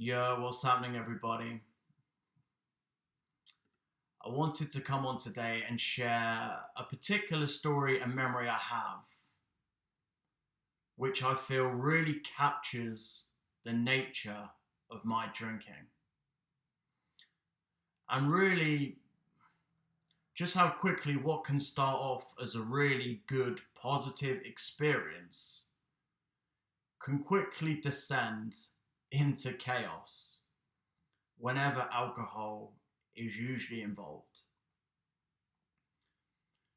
Yo, what's happening, everybody? I wanted to come on today and share a particular story and memory I have, which I feel really captures the nature of my drinking. And really, just how quickly what can start off as a really good, positive experience can quickly descend into chaos whenever alcohol is usually involved.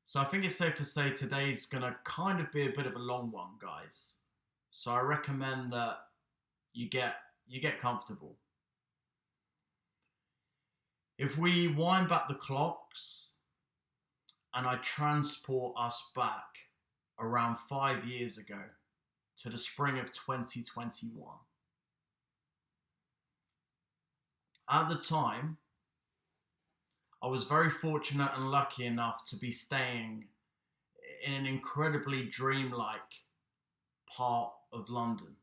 So I think it's safe to say today's gonna kind of be a bit of a long one, guys. So I recommend that you get you get comfortable. If we wind back the clocks and I transport us back around 5 years ago to the spring of 2021. At the time, I was very fortunate and lucky enough to be staying in an incredibly dreamlike part of London,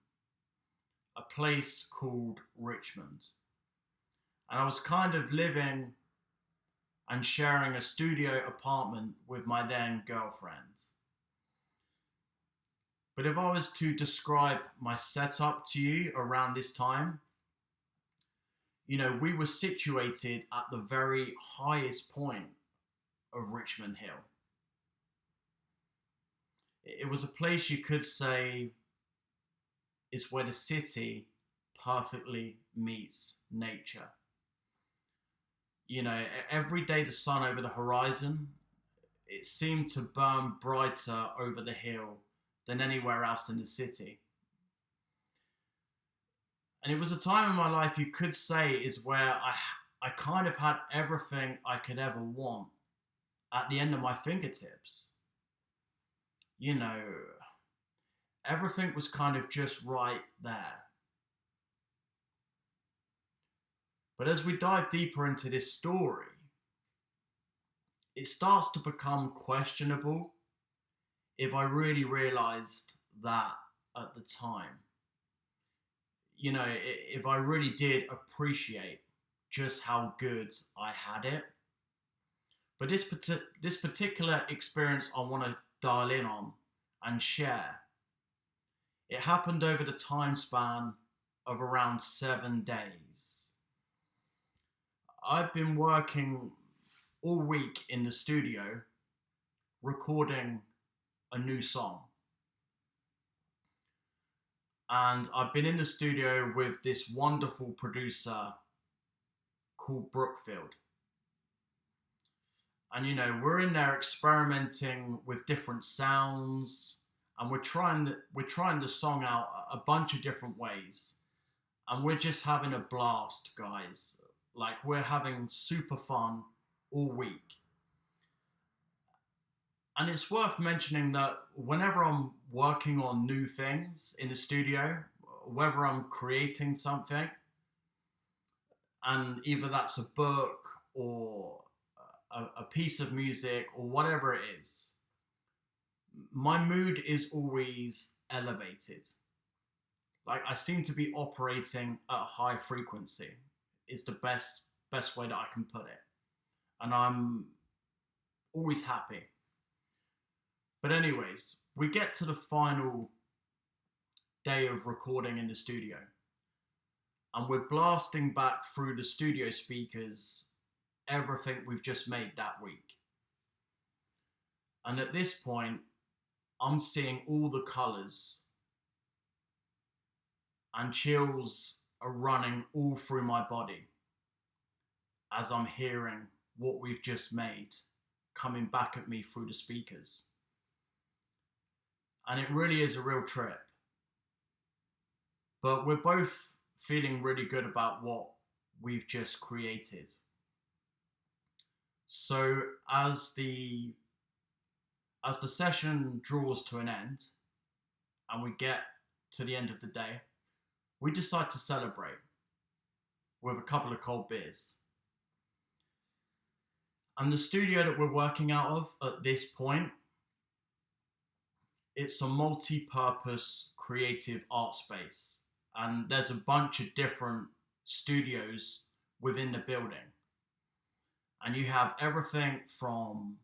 a place called Richmond. And I was kind of living and sharing a studio apartment with my then girlfriend. But if I was to describe my setup to you around this time, we were situated at the very highest point of Richmond Hill. It was a place you could say is where the city perfectly meets nature. Every day the sun over the horizon, it seemed to burn brighter over the hill than anywhere else in the city. And it was a time in my life you could say is where I kind of had everything I could ever want at the end of my fingertips. You know, Everything was kind of just right there. But as we dive deeper into this story, it starts to become questionable if I really realized that at the time. If I really did appreciate just how good I had it. But this particular experience I want to dial in on and share. It happened over the time span of around 7 days. I've been working all week in the studio recording a new song. And I've been in the studio with this wonderful producer called Brookfield. And we're in there experimenting with different sounds, and we're trying the song out a bunch of different ways. And we're just having a blast, guys. Like, we're having super fun all week. And it's worth mentioning that whenever I'm working on new things in the studio, whether I'm creating something, and either that's a book or a piece of music or whatever it is, my mood is always elevated. Like, I seem to be operating at a high frequency is the best way that I can put it. And I'm always happy. But anyways, we get to the final day of recording in the studio. And we're blasting back through the studio speakers everything we've just made that week. And at this point, I'm seeing all the colours, and chills are running all through my body as I'm hearing what we've just made coming back at me through the speakers. And it really is a real trip. But we're both feeling really good about what we've just created. So as the session draws to an end and we get to the end of the day, we decide to celebrate with a couple of cold beers. And the studio that we're working out of at this point, it's a multi-purpose creative art space. And there's a bunch of different studios within the building. And you have everything from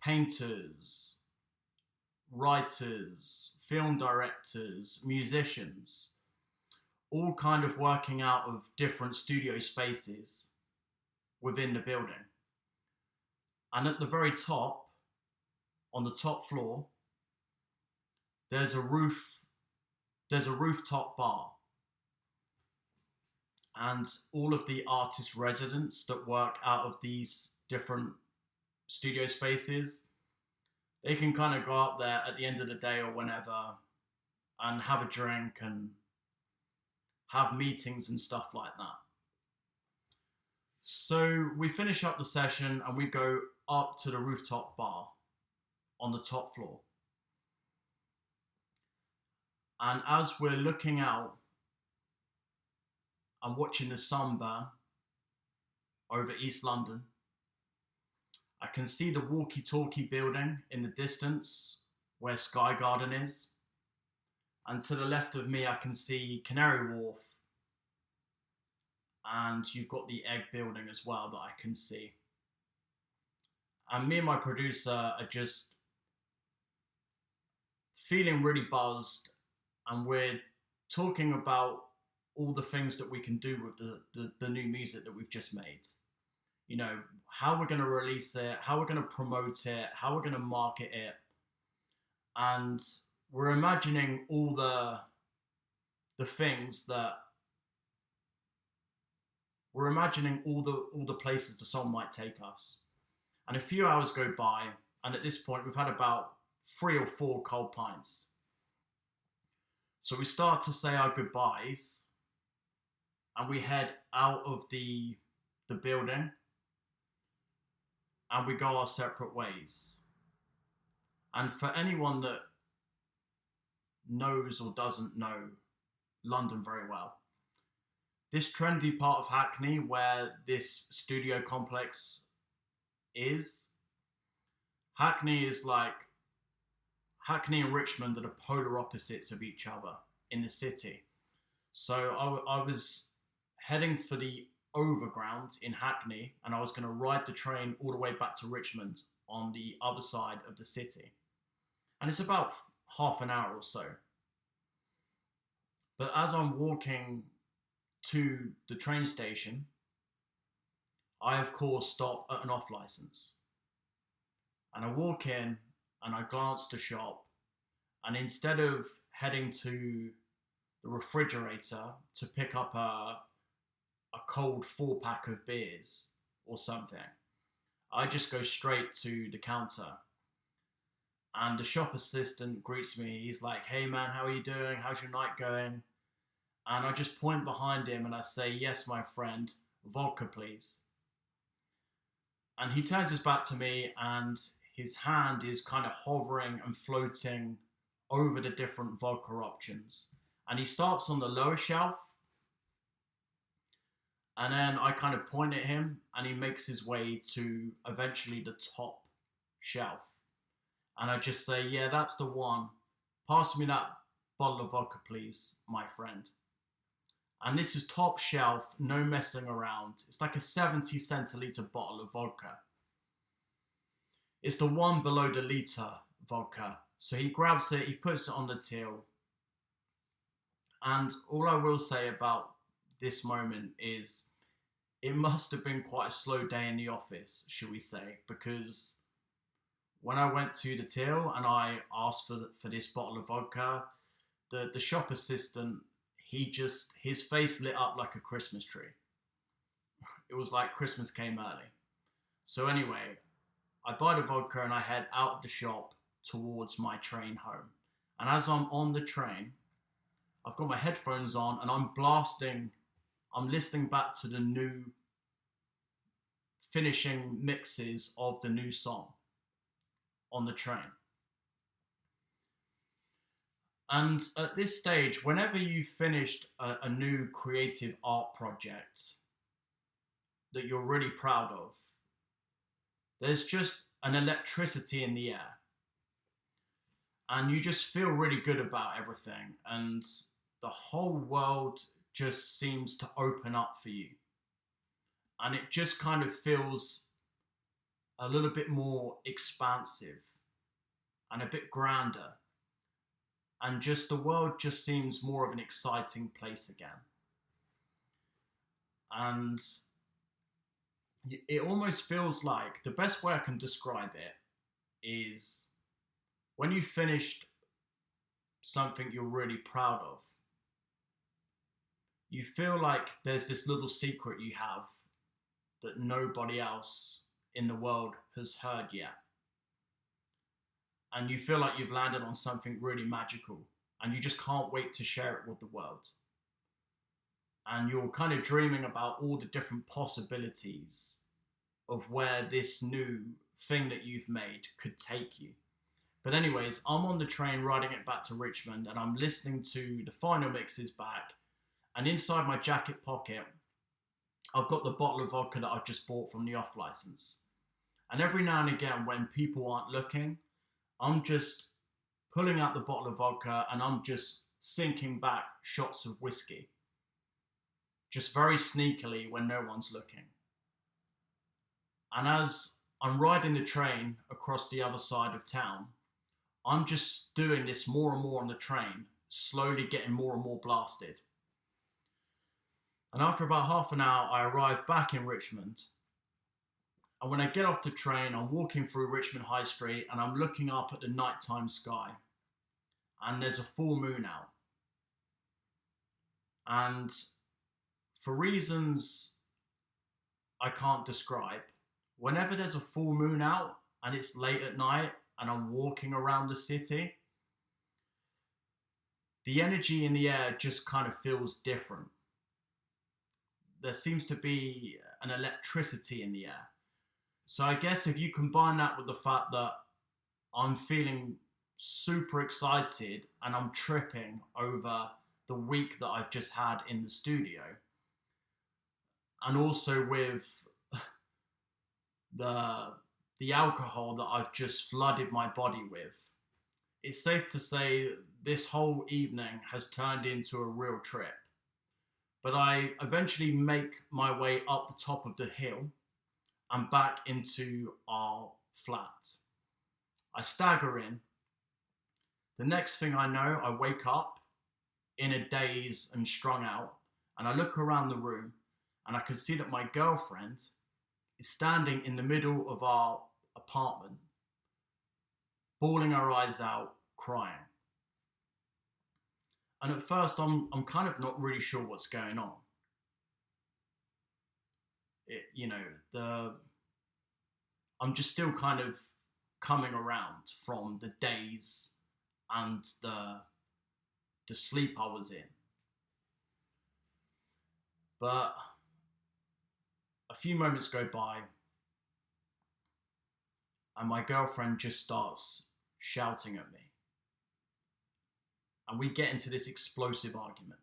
painters, writers, film directors, musicians, all kind of working out of different studio spaces within the building. And at the very top, on the top floor, there's a rooftop bar. And all of the artist residents that work out of these different studio spaces, they can kind of go up there at the end of the day or whenever and have a drink and have meetings and stuff like that. So we finish up the session and we go up to the rooftop bar on the top floor. And as we're looking out and watching the sun burn over East London, I can see the walkie-talkie building in the distance where Sky Garden is. And to the left of me, I can see Canary Wharf. And you've got the Egg building as well that I can see. And me and my producer are just feeling really buzzed. And we're talking about all the things that we can do with the new music that we've just made. You know, how we're going to release it, how we're going to promote it, how we're going to market it. And we're imagining all the things that we're imagining all the places the song might take us. And a few hours go by, and at this point we've had about 3 or 4 cold pints. So we start to say our goodbyes, and we head out of the building, and we go our separate ways. And for anyone that knows or doesn't know London very well, this trendy part of Hackney where this studio complex is, Hackney and Richmond are the polar opposites of each other in the city. So I was heading for the overground in Hackney, and I was going to ride the train all the way back to Richmond on the other side of the city. And it's about half an hour or so. But as I'm walking to the train station, I of course stop at an off license. And I walk in and I glance the shop, and instead of heading to the refrigerator to pick up a cold 4-pack of beers or something, I just go straight to the counter. And the shop assistant greets me. He's like, "Hey man, how are you doing? How's your night going?" And I just point behind him and I say, "Yes, my friend, vodka please." And he turns his back to me, and his hand is kind of hovering and floating over the different vodka options. And he starts on the lower shelf, and then I kind of point at him, and he makes his way to eventually the top shelf. And I just say, "Yeah, that's the one. Pass me that bottle of vodka, please, my friend." And this is top shelf, no messing around. It's like a 70 centiliter bottle of vodka. It's the one below the liter vodka. So he grabs it, he puts it on the till. And all I will say about this moment is it must have been quite a slow day in the office, shall we say, because when I went to the till and I asked for this bottle of vodka, the shop assistant, his face lit up like a Christmas tree. It was like Christmas came early. So anyway, I buy the vodka and I head out of the shop towards my train home. And as I'm on the train, I've got my headphones on and I'm listening back to the new finishing mixes of the new song on the train. And at this stage, whenever you've finished a new creative art project that you're really proud of, there's just an electricity in the air. And you just feel really good about everything. And the whole world just seems to open up for you. And it just kind of feels a little bit more expansive and a bit grander. And just the world just seems more of an exciting place again. And it almost feels like the best way I can describe it is when you finished something you're really proud of, you feel like there's this little secret you have that nobody else in the world has heard yet. And you feel like you've landed on something really magical and you just can't wait to share it with the world. And you're kind of dreaming about all the different possibilities of where this new thing that you've made could take you. But anyways, I'm on the train riding it back to Richmond and I'm listening to the final mixes back. And inside my jacket pocket, I've got the bottle of vodka that I've just bought from the off license. And every now and again, when people aren't looking, I'm just pulling out the bottle of vodka and I'm just sinking back shots of whiskey. Just very sneakily when no one's looking. And as I'm riding the train across the other side of town, I'm just doing this more and more on the train, slowly getting more and more blasted. And after about half an hour, I arrive back in Richmond. And when I get off the train, I'm walking through Richmond High Street and I'm looking up at the nighttime sky. And there's a full moon out. And for reasons I can't describe, whenever there's a full moon out and it's late at night and I'm walking around the city, the energy in the air just kind of feels different. There seems to be an electricity in the air. So I guess if you combine that with the fact that I'm feeling super excited and I'm tripping over the week that I've just had in the studio, and also with the alcohol that I've just flooded my body with, it's safe to say this whole evening has turned into a real trip. But I eventually make my way up the top of the hill and back into our flat. I stagger in. The next thing I know, I wake up in a daze and strung out, and I look around the room and I can see that my girlfriend is standing in the middle of our apartment, bawling her eyes out, crying. And at first, I'm kind of not really sure what's going on. I'm just still kind of coming around from the days and the sleep I was in. But a few moments go by, and my girlfriend just starts shouting at me. And we get into this explosive argument.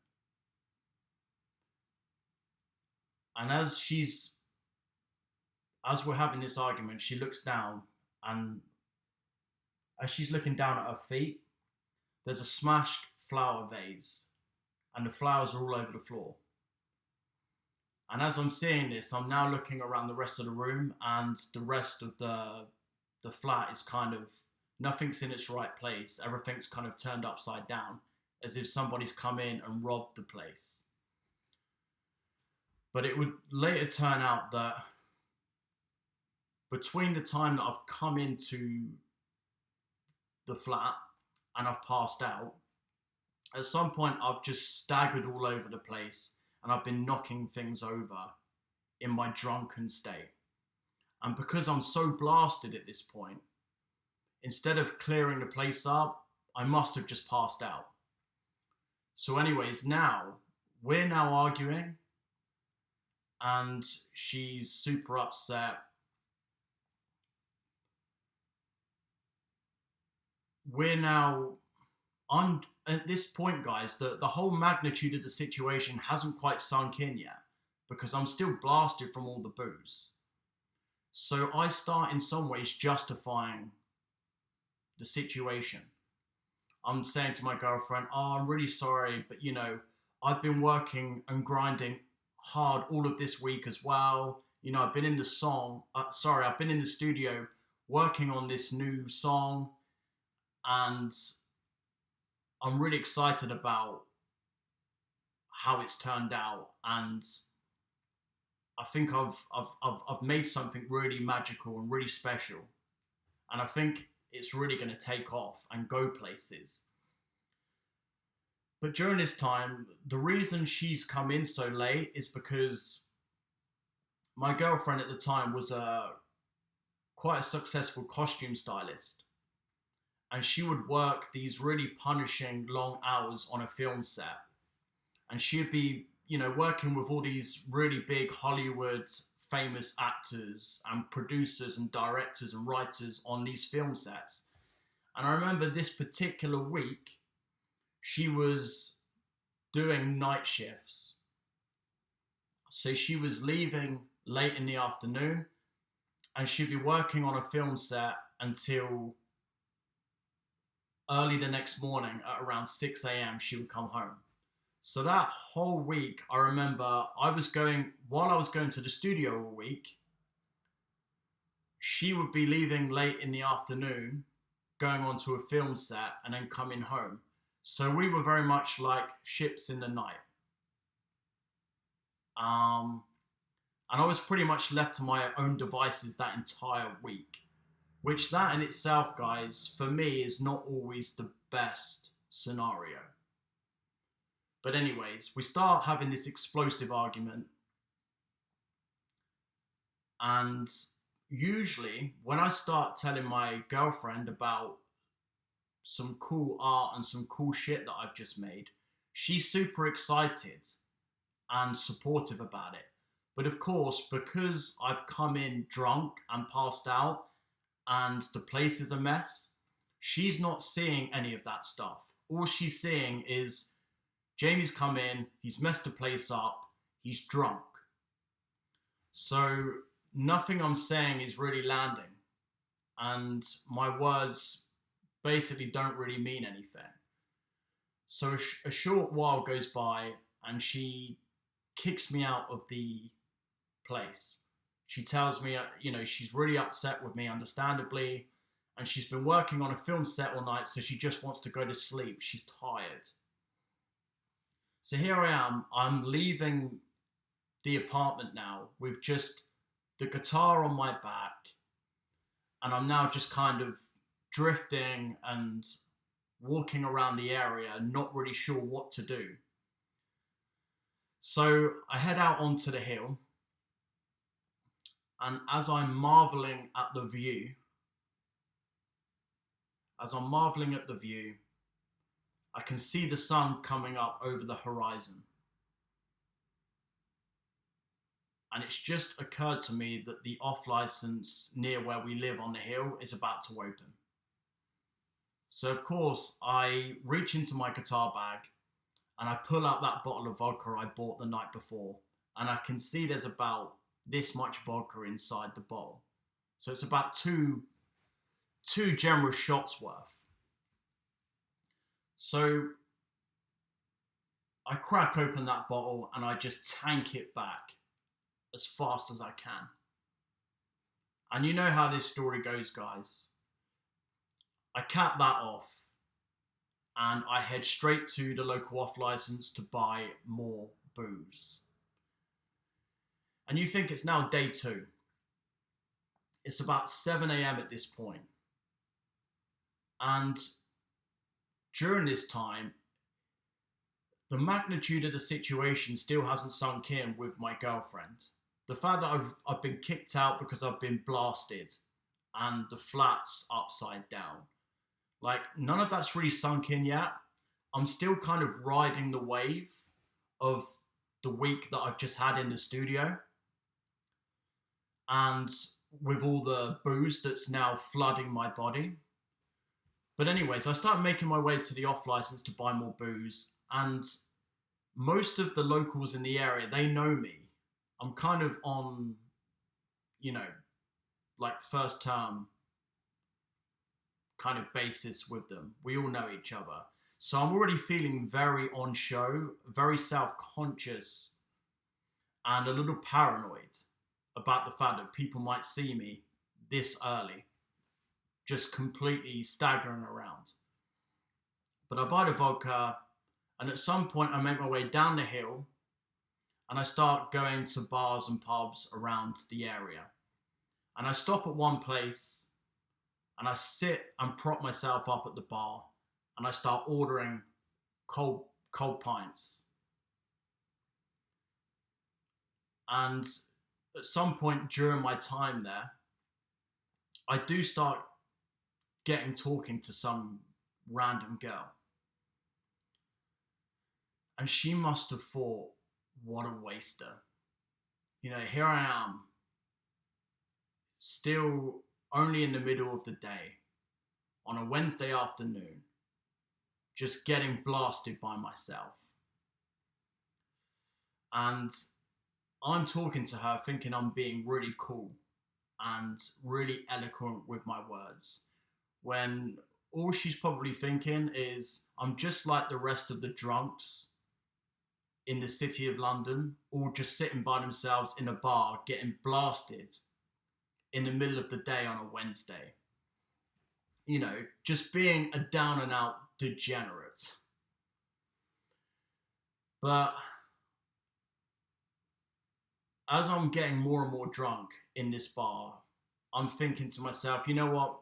And as we're having this argument, she looks down, and as she's looking down at her feet, there's a smashed flower vase, and the flowers are all over the floor. And as I'm seeing this, I'm now looking around the rest of the room, and the rest of the flat is kind of, nothing's in its right place. Everything's kind of turned upside down, as if somebody's come in and robbed the place. But it would later turn out that between the time that I've come into the flat and I've passed out, at some point I've just staggered all over the place and I've been knocking things over in my drunken state. And because I'm so blasted at this point, instead of clearing the place up, I must have just passed out. So anyways, we're now arguing, and she's super upset. At this point, guys, the whole magnitude of the situation hasn't quite sunk in yet, because I'm still blasted from all the booze. So I start in some ways justifying the situation. I'm saying to my girlfriend, oh, I'm really sorry, but I've been working and grinding hard all of this week as well. I've been in the I've been in the studio working on this new song, and I'm really excited about how it's turned out. And I think I've made something really magical and really special. And I think it's really going to take off and go places. But during this time, the reason she's come in so late is because my girlfriend at the time was quite a successful costume stylist. And she would work these really punishing long hours on a film set. And she'd be, working with all these really big Hollywood famous actors and producers and directors and writers on these film sets. And I remember this particular week, she was doing night shifts. So she was leaving late in the afternoon, and she'd be working on a film set until early the next morning at around 6 a.m. she would come home. So that whole week, I remember while I was going to the studio all week, she would be leaving late in the afternoon, going onto a film set and then coming home. So we were very much like ships in the night. And I was pretty much left to my own devices that entire week, which that in itself, guys, for me is not always the best scenario. But anyways, we start having this explosive argument. And usually when I start telling my girlfriend about some cool art and some cool shit that I've just made, she's super excited and supportive about it. But of course, because I've come in drunk and passed out and the place is a mess, she's not seeing any of that stuff. All she's seeing is Jamie's come in, he's messed the place up, he's drunk. So nothing I'm saying is really landing. And my words basically don't really mean anything. So a short while goes by and she kicks me out of the place. She tells me, she's really upset with me, understandably. And she's been working on a film set all night, so she just wants to go to sleep. She's tired. So here I am, I'm leaving the apartment now with just the guitar on my back, and I'm now just kind of drifting and walking around the area, not really sure what to do. So I head out onto the hill, and as I'm marveling at the view, I can see the sun coming up over the horizon. And it's just occurred to me that the off-license near where we live on the hill is about to open. So of course, I reach into my guitar bag and I pull out that bottle of vodka I bought the night before. And I can see there's about this much vodka inside the bottle. So it's about two generous shots worth. So I crack open that bottle and I just tank it back as fast as I can. And you know how this story goes, guys. I cap that off and I head straight to the local off license to buy more booze. And you think it's now day 2. It's about 7 a.m. at this point. And during this time, the magnitude of the situation still hasn't sunk in with my girlfriend. The fact that I've been kicked out because I've been blasted and the flat's upside down. Like, none of that's really sunk in yet. I'm still kind of riding the wave of the week that I've just had in the studio. And with all the booze that's now flooding my body. But anyways, I started making my way to the off license to buy more booze, and most of the locals in the area, they know me. I'm kind of on, like first term kind of basis with them. We all know each other. So I'm already feeling very on show, very self-conscious, and a little paranoid about the fact that people might see me this early, just completely staggering around. But I buy the vodka, and at some point I make my way down the hill, and I start going to bars and pubs around the area. And I stop at one place, and I sit and prop myself up at the bar, and I start ordering cold pints. And at some point during my time there, I do start talking to some random girl. And she must have thought, what a waster. Here I am, still only in the middle of the day, on a Wednesday afternoon, just getting blasted by myself. And I'm talking to her thinking I'm being really cool and really eloquent with my words, when all she's probably thinking is I'm just like the rest of the drunks in the city of London, all just sitting by themselves in a bar getting blasted in the middle of the day on a Wednesday. Just being a down and out degenerate. But as I'm getting more and more drunk in this bar, I'm thinking to myself, you know what?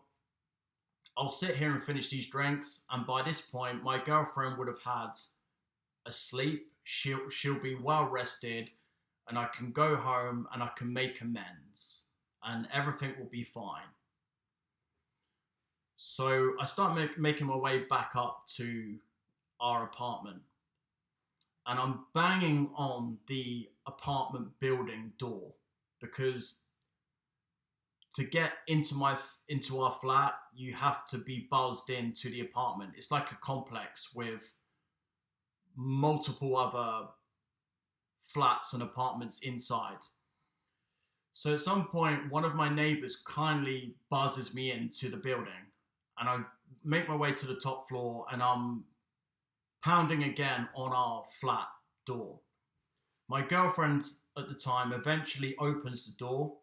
I'll sit here and finish these drinks, and by this point, my girlfriend would have had a sleep. She'll be well rested, and I can go home and I can make amends, and everything will be fine. So I start making my way back up to our apartment, and I'm banging on the apartment building door, because to get into our flat, you have to be buzzed into the apartment. It's like a complex with multiple other flats and apartments inside. So at some point, one of my neighbors kindly buzzes me into the building, and I make my way to the top floor, and I'm pounding again on our flat door. My girlfriend at the time eventually opens the door,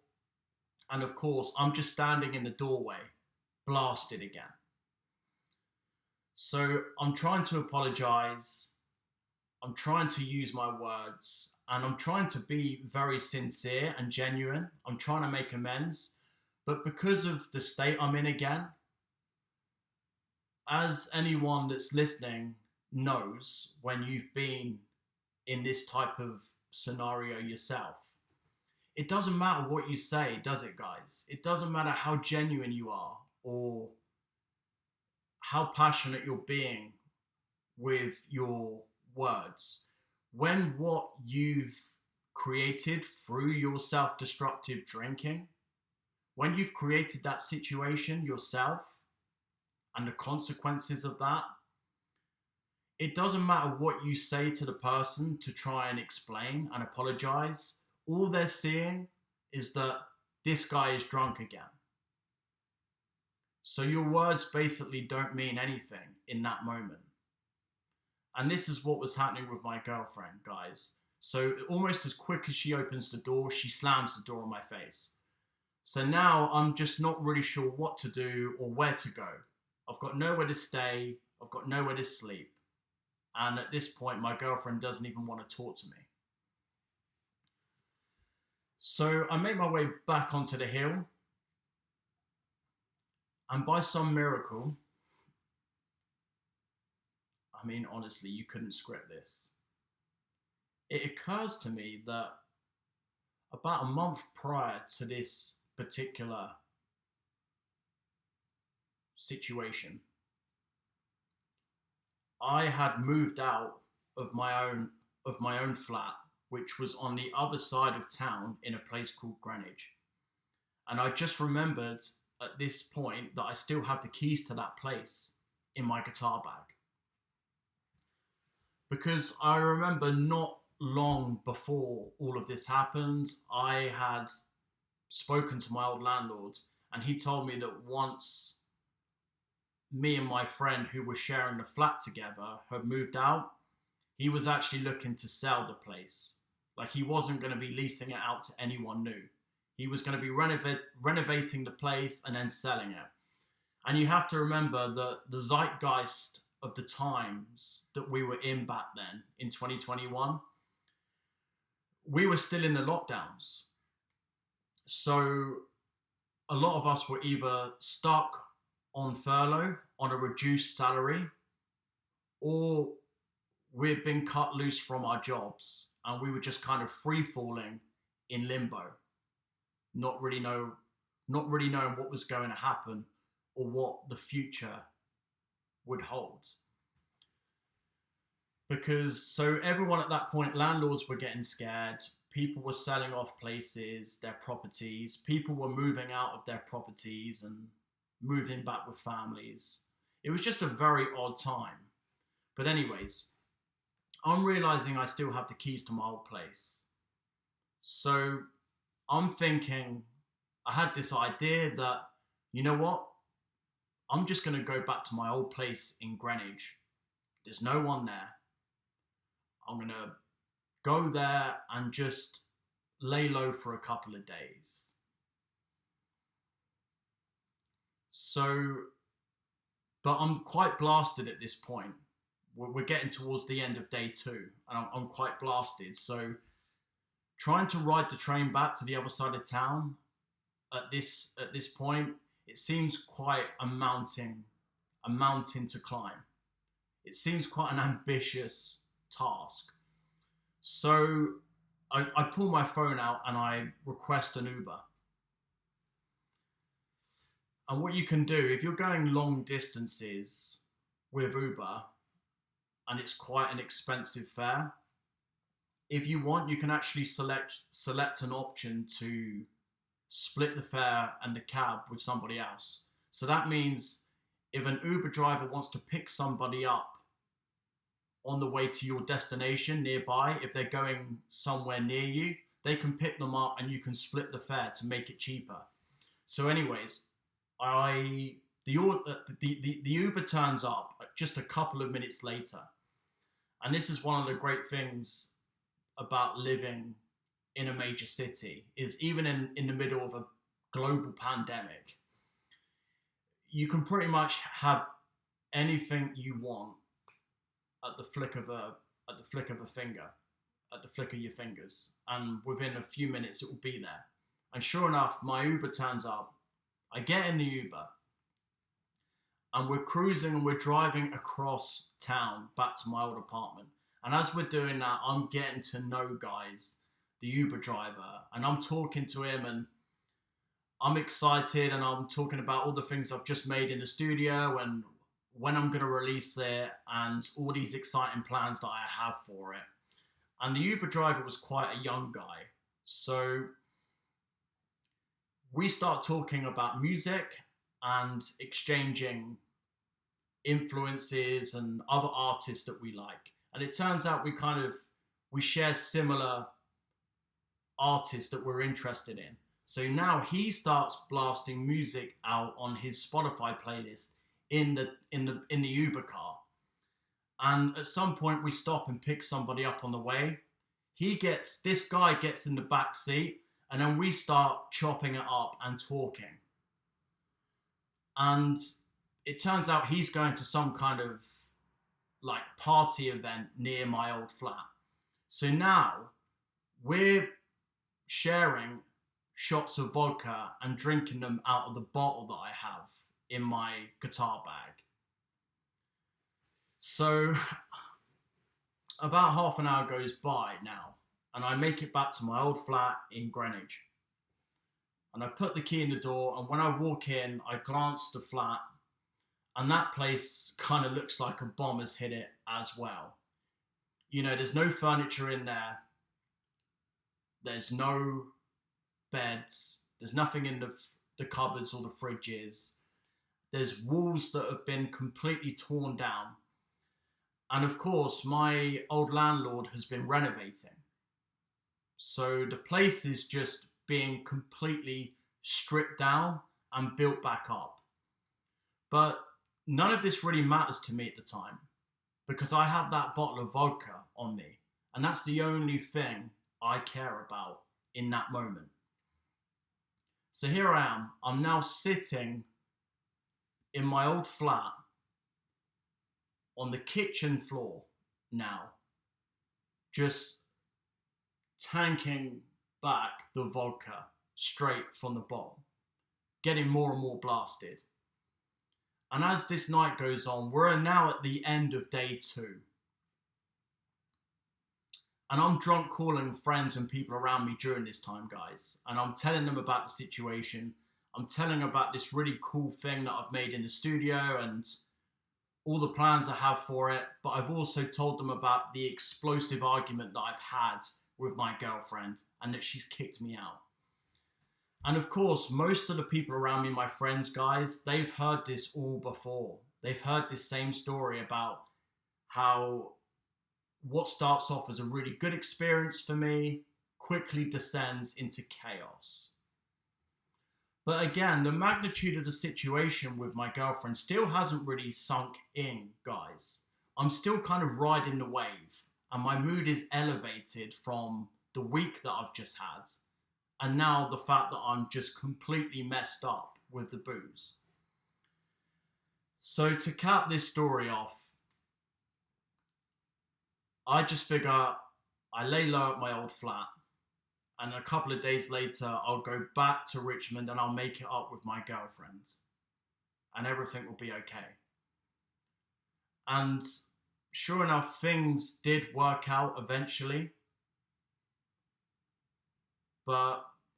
and of course, I'm just standing in the doorway, blasted again. So I'm trying to apologize. I'm trying to use my words, and I'm trying to be very sincere and genuine. I'm trying to make amends. But because of the state I'm in again, as anyone that's listening knows, when you've been in this type of scenario yourself, it doesn't matter what you say, does it, guys? It doesn't matter how genuine you are or how passionate you're being with your words. When what you've created through your self-destructive drinking, when you've created that situation yourself and the consequences of that, it doesn't matter what you say to the person to try and explain and apologize. All they're seeing is that this guy is drunk again. So your words basically don't mean anything in that moment. And this is what was happening with my girlfriend, guys. So almost as quick as she opens the door, she slams the door in my face. So now I'm just not really sure what to do or where to go. I've got nowhere to stay. I've got nowhere to sleep. And at this point, my girlfriend doesn't even want to talk to me. So I make my way back onto the hill. And by some miracle, I mean, honestly, you couldn't script this. It occurs to me that about a month prior to this particular situation, I had moved out of my own flat, which was on the other side of town in a place called Greenwich. And I just remembered at this point that I still have the keys to that place in my guitar bag. Because I remember not long before all of this happened, I had spoken to my old landlord, and he told me that once me and my friend who were sharing the flat together had moved out, he was actually looking to sell the place. Like, he wasn't going to be leasing it out to anyone new. He was going to be renovating the place and then selling it. And you have to remember the zeitgeist of the times that we were in back then in 2021. We were still in the lockdowns. So a lot of us were either stuck on furlough on a reduced salary, or we'd been cut loose from our jobs and we were just kind of free falling in limbo, not really knowing what was going to happen or what the future would hold. Because so everyone at that point, landlords were getting scared, people were selling off places, their properties, people were moving out of their properties and moving back with families. It was just a very odd time. But anyways, I'm realizing I still have the keys to my old place. So I'm thinking, I had this idea that, you know what? I'm just going to go back to my old place in Greenwich. There's no one there. I'm going to go there and just lay low for a couple of days. So, but I'm quite blasted at this point. We're getting towards the end of day 2 and I'm quite blasted. So trying to ride the train back to the other side of town at this point, it seems quite a mountain to climb. It seems quite an ambitious task. So I pull my phone out and I request an Uber. And what you can do, if you're going long distances with Uber, and it's quite an expensive fare, if you want, you can actually select an option to split the fare and the cab with somebody else. So that means if an Uber driver wants to pick somebody up on the way to your destination nearby, if they're going somewhere near you, they can pick them up and you can split the fare to make it cheaper. So anyways, the Uber turns up just a couple of minutes later. And this is one of the great things about living in a major city, is even in the middle of a global pandemic, you can pretty much have anything you want at the flick of your fingers, and within a few minutes it will be there. And sure enough, my Uber turns up. I get in the Uber, and we're cruising and we're driving across town back to my old apartment. And as we're doing that, I'm getting to know Guys, the Uber driver, and I'm talking to him and I'm excited and I'm talking about all the things I've just made in the studio and when I'm going to release it and all these exciting plans that I have for it. And the Uber driver was quite a young guy. So we start talking about music and exchanging influences and other artists that we like. And it turns out we share similar artists that we're interested in. So now he starts blasting music out on his Spotify playlist in the Uber car. And at some point we stop and pick somebody up on the way. This guy gets in the back seat, and then we start chopping it up and talking. And it turns out he's going to some kind of like party event near my old flat. So now we're sharing shots of vodka and drinking them out of the bottle that I have in my guitar bag. So about half an hour goes by now, and I make it back to my old flat in Greenwich. And I put the key in the door, and when I walk in, I glance the flat, and that place kind of looks like a bomb has hit it as well. You know, there's no furniture in there. There's no beds. There's nothing in the cupboards or the fridges. There's walls that have been completely torn down. And of course, my old landlord has been renovating. So the place is just being completely stripped down and built back up. But none of this really matters to me at the time because I have that bottle of vodka on me, and that's the only thing I care about in that moment. So here I am. I'm now sitting in my old flat on the kitchen floor now, just tanking back the vodka straight from the bottle, getting more and more blasted. And as this night goes on, we're now at the end of day 2. And I'm drunk calling friends and people around me during this time, guys. And I'm telling them about the situation. I'm telling them about this really cool thing that I've made in the studio and all the plans I have for it. But I've also told them about the explosive argument that I've had with my girlfriend and that she's kicked me out. And of course, most of the people around me, my friends, guys, they've heard this all before. They've heard this same story about how what starts off as a really good experience for me quickly descends into chaos. But again, the magnitude of the situation with my girlfriend still hasn't really sunk in, guys. I'm still kind of riding the wave, and my mood is elevated from the week that I've just had, and now the fact that I'm just completely messed up with the booze. So to cap this story off, I just figure I lay low at my old flat, and a couple of days later, I'll go back to Richmond and I'll make it up with my girlfriend, and everything will be okay. And sure enough, things did work out eventually, but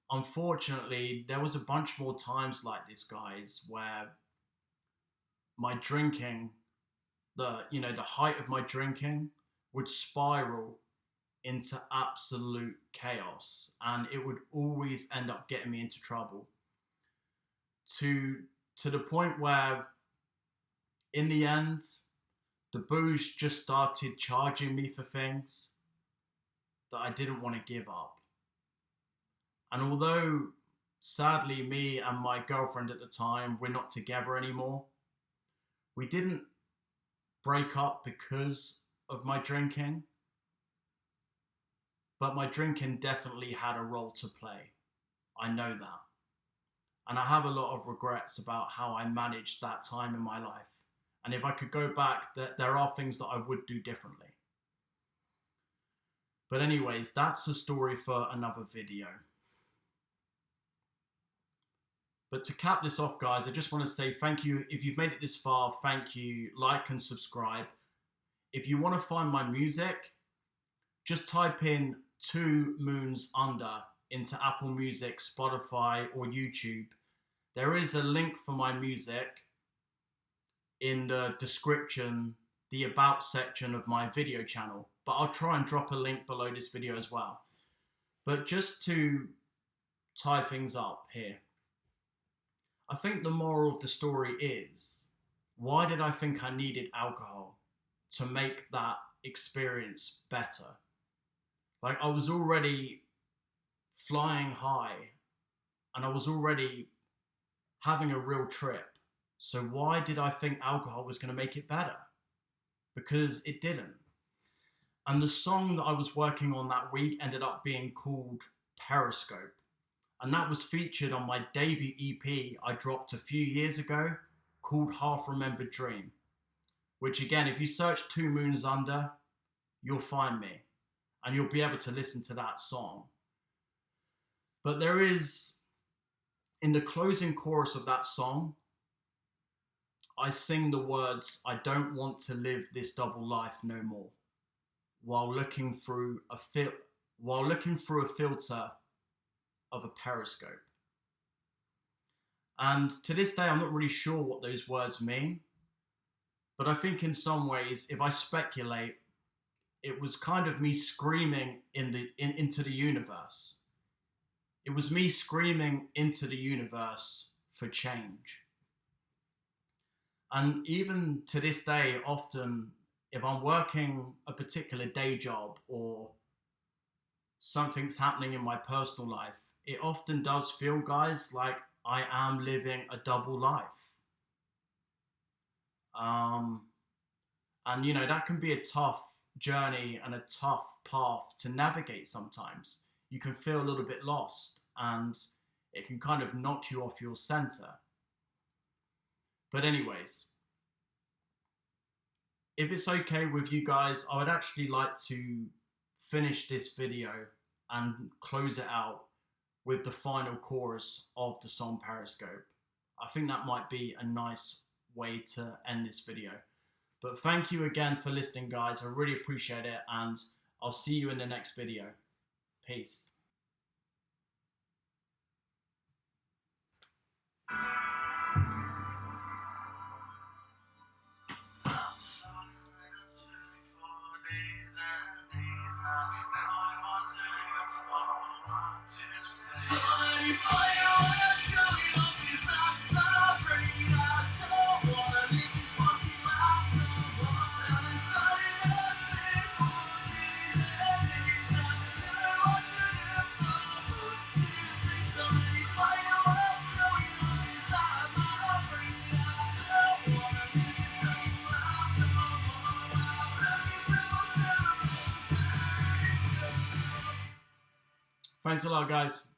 unfortunately, there was a bunch more times like this, guys, where my drinking, the height of my drinking would spiral into absolute chaos, and it would always end up getting me into trouble to the point where in the end the booze just started charging me for things that I didn't want to give up. And although sadly me and my girlfriend at the time, we're not together anymore, we didn't break up because of my drinking, but my drinking definitely had a role to play. I know that. And I have a lot of regrets about how I managed that time in my life. And if I could go back, there are things that I would do differently. But anyways, that's a story for another video. But to cap this off, guys, I just want to say thank you. If you've made it this far, thank you. Like and subscribe. If you want to find my music, just type in 2 Moons Under into Apple Music, Spotify, or YouTube. There is a link for my music in the description, the About section of my video channel. But I'll try and drop a link below this video as well. But just to tie things up here, I think the moral of the story is, why did I think I needed alcohol to make that experience better? Like, I was already flying high and I was already having a real trip. So why did I think alcohol was going to make it better? Because it didn't. And the song that I was working on that week ended up being called Periscope. And that was featured on my debut EP I dropped a few years ago called Half Remembered Dream. Which again, if you search 2 Moons Under, you'll find me. And you'll be able to listen to that song. But there is, in the closing chorus of that song, I sing the words, "I don't want to live this double life no more," while looking through a filter of a periscope. And to this day, I'm not really sure what those words mean. But I think in some ways, if I speculate, it was kind of me screaming into the universe. It was me screaming into the universe for change. And even to this day, often, if I'm working a particular day job or something's happening in my personal life, it often does feel, guys, like I am living a double life. And you know, that can be a tough journey and a tough path to navigate sometimes. You can feel a little bit lost and it can kind of knock you off your center. But anyways, if it's okay with you guys, I would actually like to finish this video and close it out with the final chorus of the song Periscope. I think that might be a nice way to end this video. But thank you again for listening, guys. I really appreciate it, and I'll see you in the next video. Peace. So many fireworks going off inside my brain. I don't wanna live this fucking life no more. I've been fighting us for days and days. I don't know what to do. So many fireworks going off inside my brain. I don't wanna live this fucking life no more. I'm looking through a Periscope. Thanks a lot, guys.